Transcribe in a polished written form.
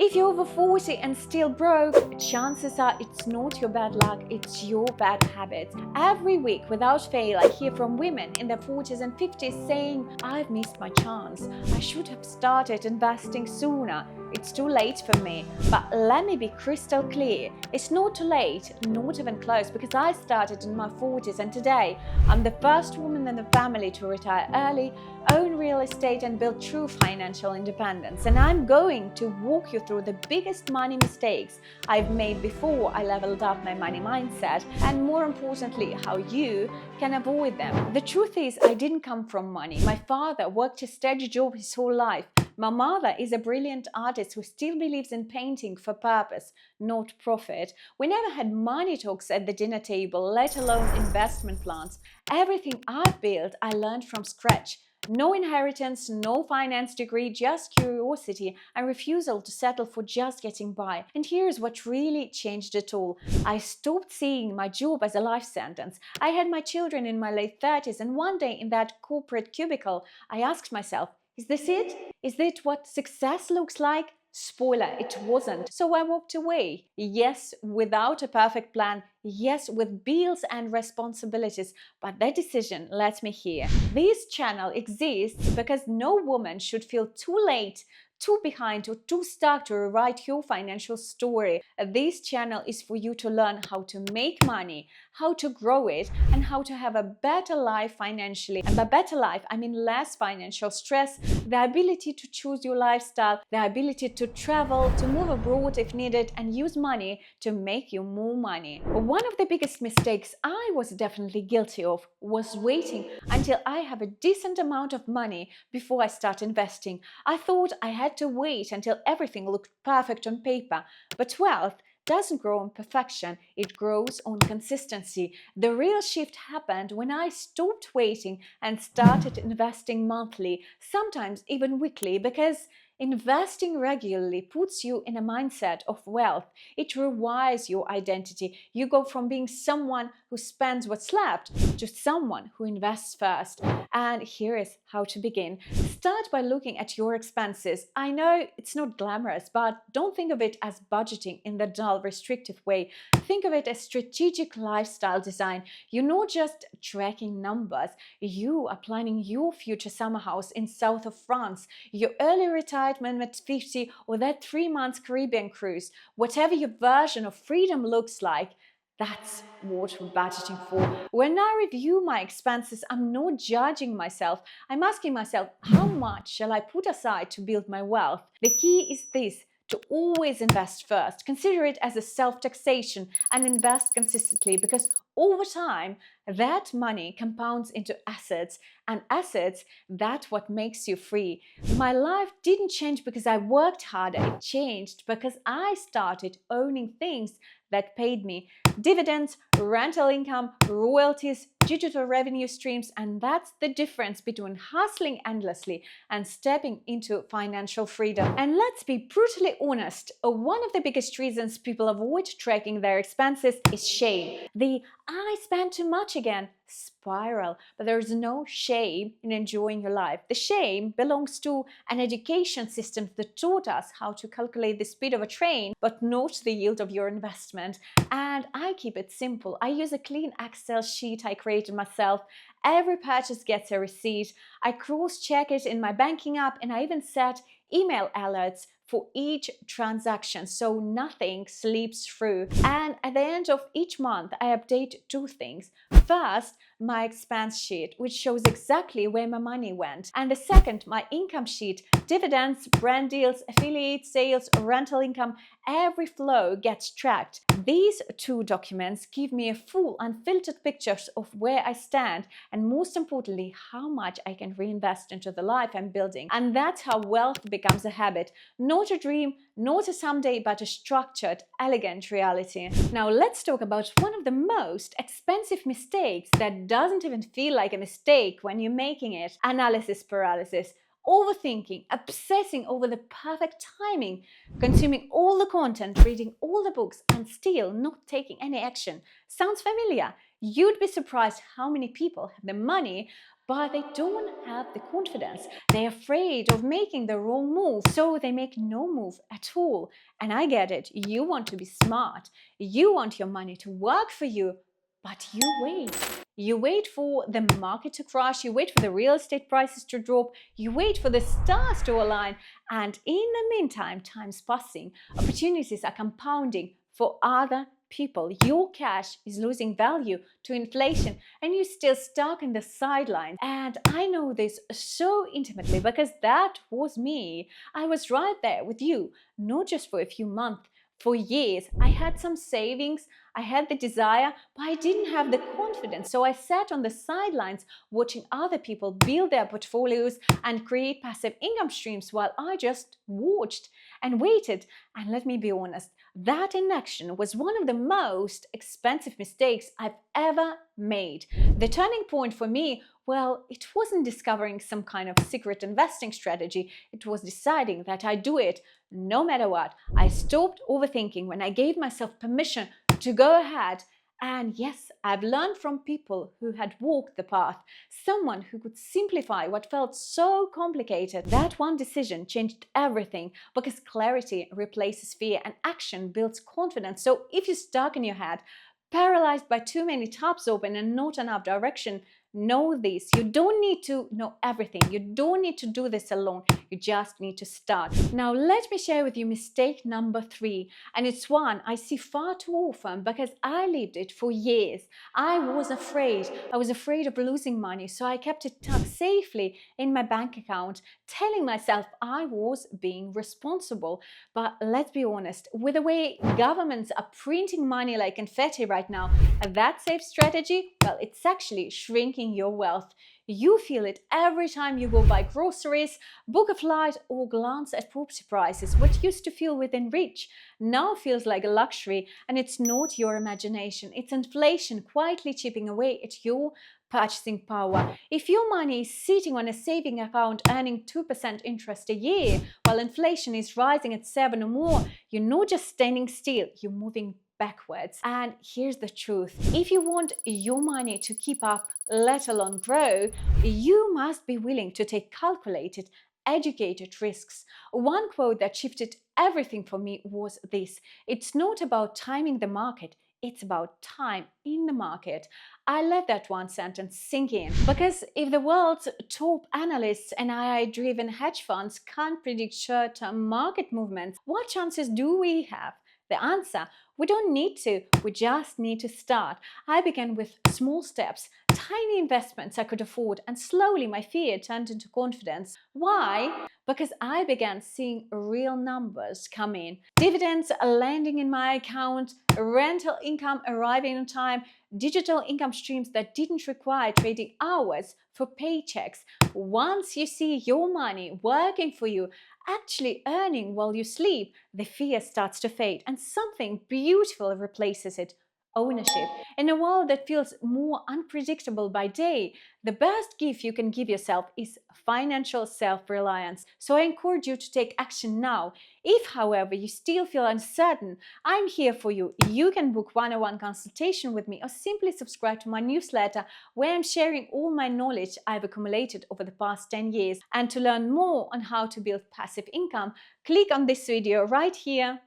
If you're over 40 and still broke, chances are it's not your bad luck, it's your bad habits. Every week, without fail, I hear from women in their 40s and 50s saying, I've missed my chance. I should have started investing sooner. It's too late for me. But let me be crystal clear. It's not too late, not even close, because I started in my 40s and today I'm the first woman in the family to retire early, own real estate and build true financial independence. And I'm going to walk you through the biggest money mistakes I've made before I leveled up my money mindset, and more importantly, how you can avoid them. The truth is, I didn't come from money. My father worked a steady job his whole life. My mother is a brilliant artist who still believes in painting for purpose, not profit. We never had money talks at the dinner table, let alone investment plans. Everything I've built, I learned from scratch. No inheritance, no finance degree, just curiosity and refusal to settle for just getting by. And here's what really changed it all. I stopped seeing my job as a life sentence. I had my children in my late 30s, and one day in that corporate cubicle, I asked myself, is this it? Is it what success looks like? Spoiler, it wasn't. So I walked away. Yes, without a perfect plan. Yes, with bills and responsibilities. But that decision led me here. This channel exists because no woman should feel too late, too behind, or too stuck to rewrite your financial story. This channel is for you to learn how to make money, how to grow it, and how to have a better life financially. And by better life, I mean less financial stress, the ability to choose your lifestyle, the ability to travel, to move abroad if needed, and use money to make you more money. One of the biggest mistakes I was definitely guilty of was waiting until I have a decent amount of money before I start investing. I thought I had to wait until everything looked perfect on paper, but wealth doesn't grow on perfection, it grows on consistency. The real shift happened when I stopped waiting and started investing monthly, sometimes even weekly, because investing regularly puts you in a mindset of wealth. It rewires your identity. You go from being someone who spends what's left to someone who invests first. And here is how to begin. Start by looking at your expenses. I know it's not glamorous, but don't think of it as budgeting in the dull, restrictive way. Think of it as strategic lifestyle design. You're not just tracking numbers, you are planning your future summer house in south of France, your early retirement at 50, or that 3 month Caribbean cruise. Whatever your version of freedom looks like, that's what we're budgeting for. When I review my expenses, I'm not judging myself. I'm asking myself, how much shall I put aside to build my wealth? The key is this: to always invest first. Consider it as a self-taxation and invest consistently, because over time, that money compounds into assets, and assets, that's what makes you free. My life didn't change because I worked harder. It changed because I started owning things that paid me: dividends, rental income, royalties, digital revenue streams. And that's the difference between hustling endlessly and stepping into financial freedom. And let's be brutally honest, one of the biggest reasons people avoid tracking their expenses is shame. The I spent too much again spiral. But there's no shame in enjoying your life. The shame belongs to an education system that taught us how to calculate the speed of a train, but not the yield of your investment. And I keep it simple. I use a clean Excel sheet I created myself. Every purchase gets a receipt. I cross-check it in my banking app, and I even set email alerts for each transaction so nothing slips through. And at the end of each month, I update two things. First, my expense sheet, which shows exactly where my money went. And the second, my income sheet: dividends, brand deals, affiliate sales, rental income, every flow gets tracked. These two documents give me a full, unfiltered picture of where I stand, and most importantly, how much I can reinvest into the life I'm building. And that's how wealth becomes a habit. Not a dream, not a someday, but a structured, elegant reality. Now let's talk about one of the most expensive mistakes that doesn't even feel like a mistake when you're making it: analysis paralysis. Overthinking, obsessing over the perfect timing, consuming all the content, reading all the books, and still not taking any action. Sounds familiar? You'd be surprised how many people have the money but they don't have the confidence. They're afraid of making the wrong move, so they make no move at all. And I get it. You want to be smart. You want your money to work for you, but you wait. You wait for the market to crash, you wait for the real estate prices to drop, you wait for the stars to align, and in the meantime, time's passing, opportunities are compounding for other people. Your cash is losing value to inflation and you're still stuck in the sidelines. And I know this so intimately because that was me. I was right there with you, not just for a few months. For years, I had some savings, I had the desire, but I didn't have the confidence. So I sat on the sidelines watching other people build their portfolios and create passive income streams while I just watched and waited. And let me be honest, that inaction was one of the most expensive mistakes I've ever made. The turning point for me, well, it wasn't discovering some kind of secret investing strategy. It was deciding that I do it no matter what. I stopped overthinking when I gave myself permission to go ahead. And yes, I've learned from people who had walked the path, someone who could simplify what felt so complicated. That one decision changed everything because clarity replaces fear and action builds confidence. So if you're stuck in your head, paralyzed by too many tabs open and not enough direction, know this. You don't need to know everything. You don't need to do this alone. You just need to start. Now, let me share with you mistake number 3. And it's one I see far too often because I lived it for years. I was afraid. I was afraid of losing money, so I kept it tucked safely in my bank account, telling myself I was being responsible. But let's be honest, with the way governments are printing money like confetti right now, that safe strategy, well, it's actually shrinking your wealth. You feel it every time you go buy groceries, book a flight, or glance at property prices. What used to feel within reach now feels like a luxury, and it's not your imagination. It's inflation quietly chipping away at your purchasing power. If your money is sitting on a saving account earning 2% interest a year, while inflation is rising at 7 or more, you're not just standing still, you're moving backwards. And here's the truth. If you want your money to keep up, let alone grow, you must be willing to take calculated, educated risks. One quote that shifted everything for me was this: it's not about timing the market, it's about time in the market. I let that one sentence sink in. Because if the world's top analysts and AI-driven hedge funds can't predict short-term market movements, what chances do we have? The answer: we don't need to, we just need to start. I began with small steps, tiny investments I could afford, and slowly my fear turned into confidence. Why? Because I began seeing real numbers come in. Dividends landing in my account, rental income arriving on time, digital income streams that didn't require trading hours for paychecks. Once you see your money working for you, actually earning while you sleep, the fear starts to fade and something beautiful replaces it: ownership. In a world that feels more unpredictable by day, the best gift you can give yourself is financial self-reliance. So I encourage you to take action now. If, however, you still feel uncertain, I'm here for you. You can book one-on-one consultation with me or simply subscribe to my newsletter where I'm sharing all my knowledge I've accumulated over the past 10 years. And to learn more on how to build passive income, click on this video right here.